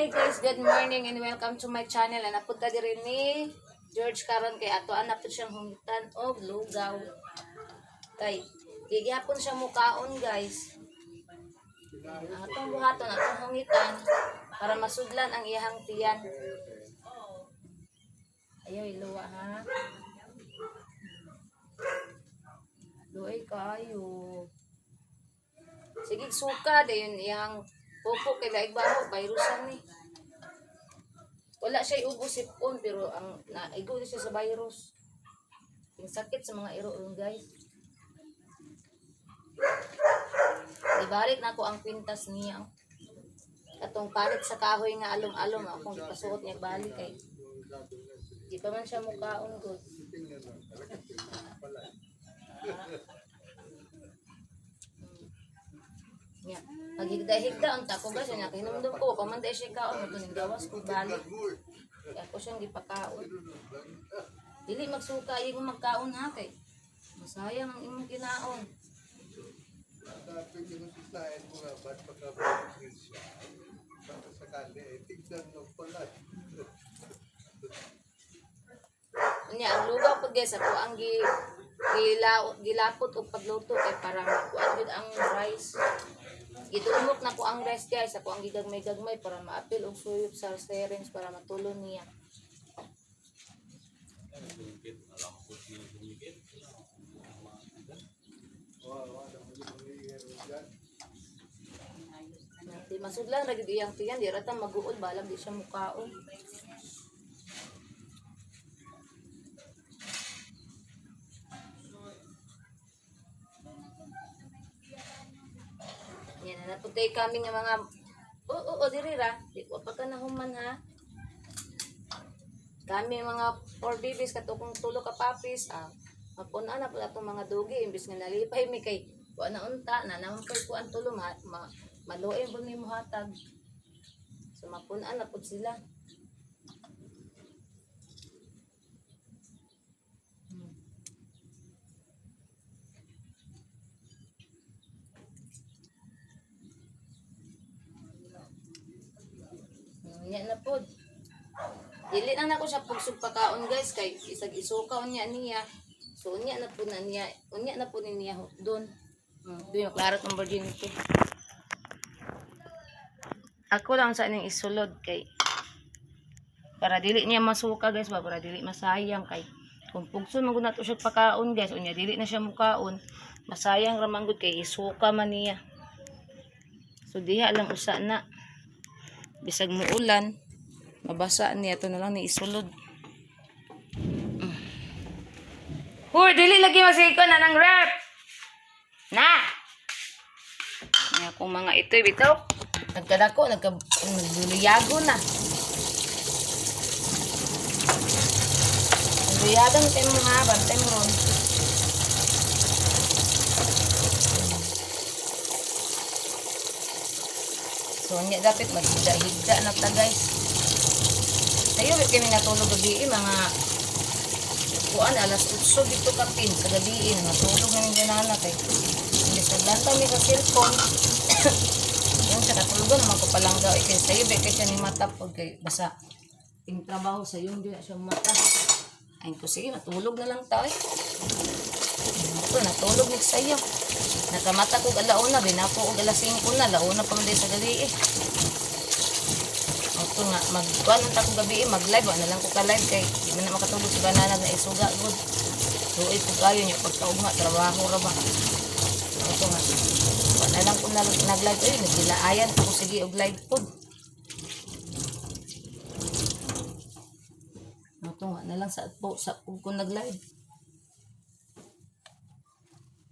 Hi guys, good morning and welcome to my channel. Napunta din ni George karon kay ato anak po siyang hungitan og lugaw. Kay gigihapon siya mukaon guys. Atong buhaton atong hungitan para masudlan ang iyang tiyan. Ayaw iluwa ha. Luay kayo. Sige suka dayon iyang popo kay laig baho virusan ni. Wala siya ubos sipon pero ang naigo siya sa virus. Yung sakit sa mga iro guys. Ibalik na ko ang pintas niya. Atong palit sa kahoy nga alom-alom akong ipasuot niya balik kay. Di pa man siya mukaon ko. Nya, pagigda-higda ang tako guys, nya hinumdum ko pamanday siya kaon mo ning gawas ko balik. Kaya ako siyang gipakaon. Dili magsuka yung magkaon ha kay. Masayang ang imong kinaon. Nya ang lugaw pud guys ako ang gilapot og pagluto kay para makuan gud ang rice. Gidumok na ko ang rice guys, ako ang gigagmay-gagmay para maapil og suyop sa syringe para matulon niya. Di masudlan ra gid iyang tiyan, di rata maguol balag di siya mukaon. Yan na napuntay kami nga mga diri ra, di ko pa ka nahuman ha. Kami mga 4 babies katukong tulo ka papis mapuna na pala itong mga dugi imbis nga nalipay mi kay wa na unta na naman kay kuan tulong maluoy po ni muhatag. So mapuna na pud sila. Nya na pod. Dili na nako siya pugsug pakaon guys kay isag isukaon niya. So unya na po niya doon. Doon yung klarat ng virginity. Ako lang sa ning isulod kay para dili niya masuka guys ba, para dili masayang kay kung pugson man gud nato siya pakaon guys unya dili na siya mukaon masayang ra man gud kay isuka man niya. So diha lang usa na bisag muulan mabasa niya to na lang ni isulod. Dili lagi masikon na ng rep. Na. Nga kung mga ito'y bitaw. Nagkadako, nagduliyago na. Nagduliyagan tayo mga bantay mo ron. So, nga dapat maghigda-higda na ta guys. Tayo, kami natulog gabi mga kuan alas 8 dito kapin sa gabi natulog na ng ganana kay imbes naglanta mi sa cellphone yung sa katulugan naman ko palang daw kay sayo be kay siya ni mata pag kay basa yung trabaho sa yung di siya mata ay ko sige matulog na lang tayo ito natulog ni sayo nakamata ko alauna binapo og alas 5 na launa pa man sa gabi ito nga, magkuhan ta kong gabi, mag-live, ano lang ko ka-live kay di man na makatulog si banana na isuga good. Luoy po kayo niya, pagkaugma, trabaho ra ba. Ito nga, wala lang ko nag-live, nagbilaayan ko sige og live po. Ito nga, na lang sa kung nag-live.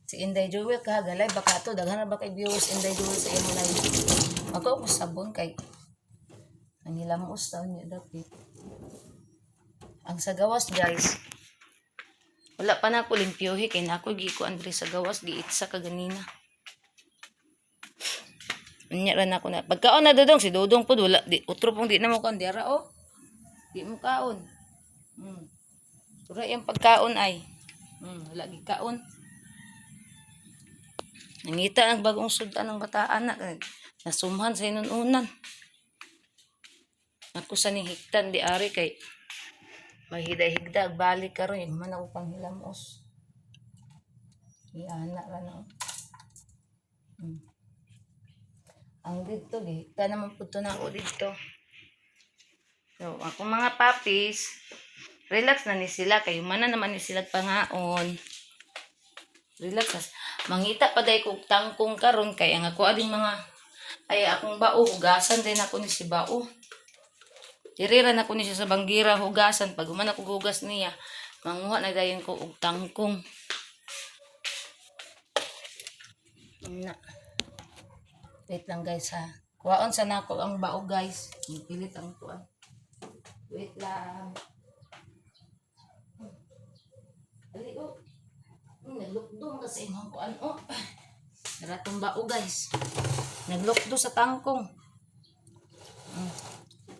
Si Inday Jewel ka, live baka ito, daghan na ba kay viewers Inday Jewel sa iyong live. Ako sabon kay ang hilamos daw niya dati. Ang sa gawas guys. Wala pa na ako limpyohi kay na ako giko andre sa gawas giitsa ka ganina. Unya ra na ako na. Pagkaon na dodong si Dodong pud wala di utro pong di na mo kaon diara oh. Di mo kaon. Tura yang pagkaon ay. Wala gi kaon. Nangita ang bagong sudan ng bataan na nasumhan sa inununan. Ako sa ni higtan di ari kay mahida-higda balik karon yung man ako panghilamos. Iyana ra na. Ang dito gihigta naman pud to na ako dito. So, ako mga papis, relax na ni sila kay mana naman ni sila pangaon. Relax na. Mangita pa day kog tangkong karon kay ang ako ading mga ay akong bao hugasan din ako ni si bao. Dirira na ko ni siya sa banggira hugasan pag man ako hugas niya manguha na dayon ko og tangkong. Na. Wait lang guys ha. Kuhaon sa nako ang bao guys. Pilit ang kuan. Wait lang. Ali oh. Naglukdo kasi imong kuan oh. Daratong bao guys. Naglukdo sa tangkong.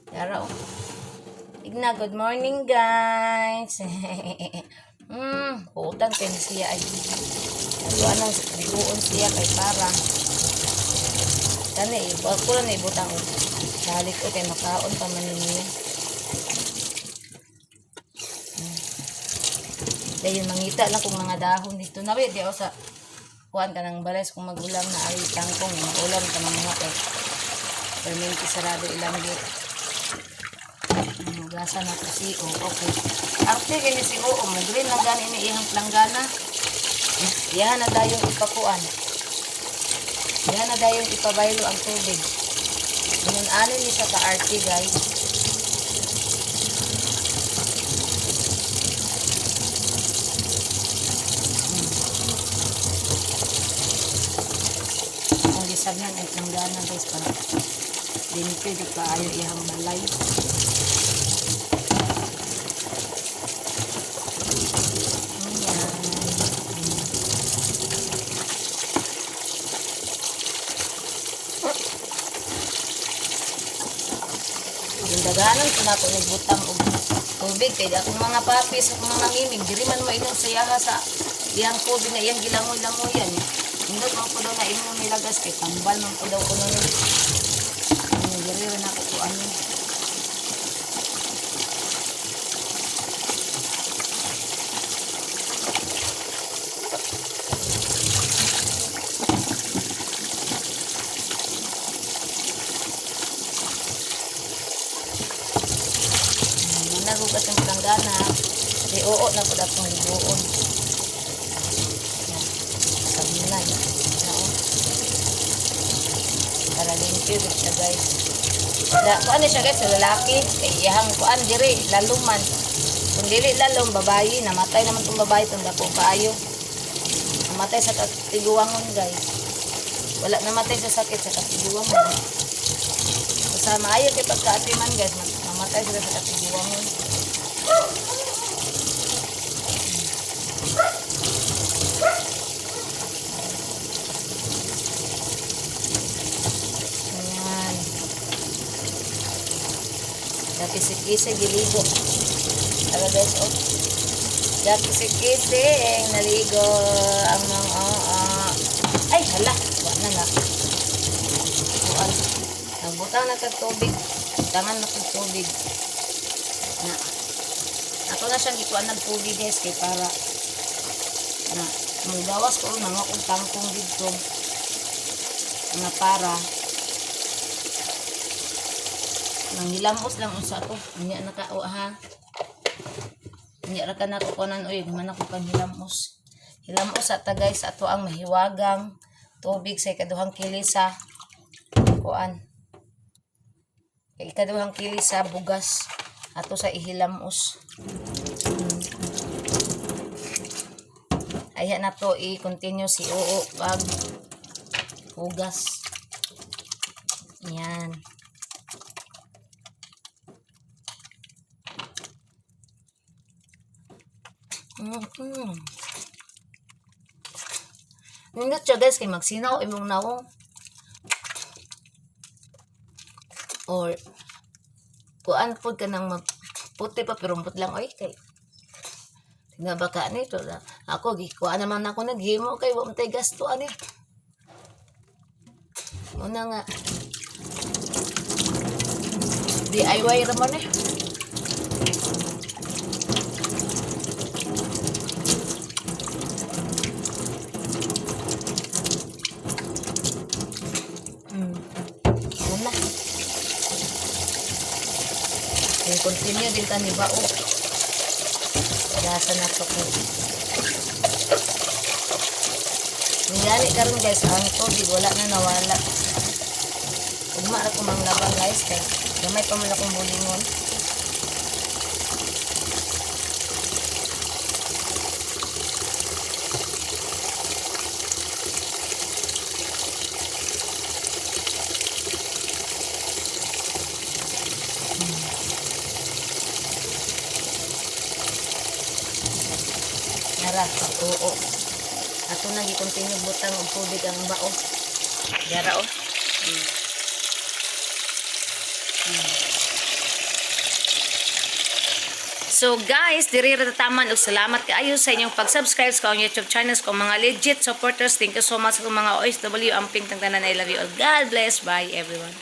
Yara oh. Igna, good morning guys. Putan kayo siya ay. Ano anong buon siya kay para. Kani ko lang ibutang oh. Balik ko kay makaon pa man niya. Dahil mangita lang kung mga dahon dito. Nabi, di ako sa kuhan ka ng balas kung magulam na ay tangkong. Magulam ka mga kay perminti sarado ilang dito. Gasa na ko si O. Okay. Arte kini si O. Magrin na gani ni ihang planggana. Yan na dayong ipakuan. Yan na dayong ipabaylo ang tubig. Ano ni sa ka-arte guys. Ang gisagnan ay planggana guys para limpyo di pa ayaw ihang balay. Daganan ko na ito nagbutang og tubig kay akong mga papis akong mga ngimig diri man mo inom sayaha sa iyang tubig na iyang gilangoy-langoy yan indot man ko daw na inom nilagas kay tambal man ko daw kuno ni diri rin ako ko ano nagugas yung planggana di oo na po dapat ng libuon sabi na yun para limpyo siya guys kuan siya guys sa lalaki kay iyahang kuan diri laluman kung dili lalom babayi namatay naman itong babayi itong dako kaayo namatay sa katiguangon guys wala namatay sa sakit sa katiguangon sa maayo kay pagkaatiman guys mamatay sila sa katiguangon. Ayan. Nakisik-kisik giligo. Tara guys, oh. Nakisik-kisik naligo ang mga ay hala, wala na. Buwan. Nagbutang na tubig. Tangan na kong tubig. Na. Ako na siyang ikuan ng tubig guys kay para na magawas ko mga kong tangkong dito. Nga para nang hilamos lang usa ko. Unya na ka ha. Unya ra ka na ko kunan oy man ako kan hilamos. Hilamos ata guys ato ang mahiwagang tubig sa ikaduhang kilisa kuan. Ikaduhang kili sa bugas ato sa ihilamos. Ayan na to i-continue si Oo pag hugas. Yan. Nindot siya guys kay magsinaw imong nawong. Or kuan pod ka nang puti pa pero lang oy kay tingnan baka nito na ako kuan naman ako naghimo kay wa tay gasto ani una nga DIY raman eh. Wala. Yung continue din tani bao. Lasa na to ko. Niyali karon guys, ang tubig wala na nawala. Ugma ra ko mang labang guys kay gamay pa man akong bulingon. Nara, oo. Ato na gi-continue butang og tubig ang bao. Dara oh. So guys, diri ra taman og salamat kaayo sa inyong pag-subscribe sa akong YouTube channels ko mga legit supporters. Thank you so much sa mga OFW amping tanan. I love you all. God bless. Bye everyone.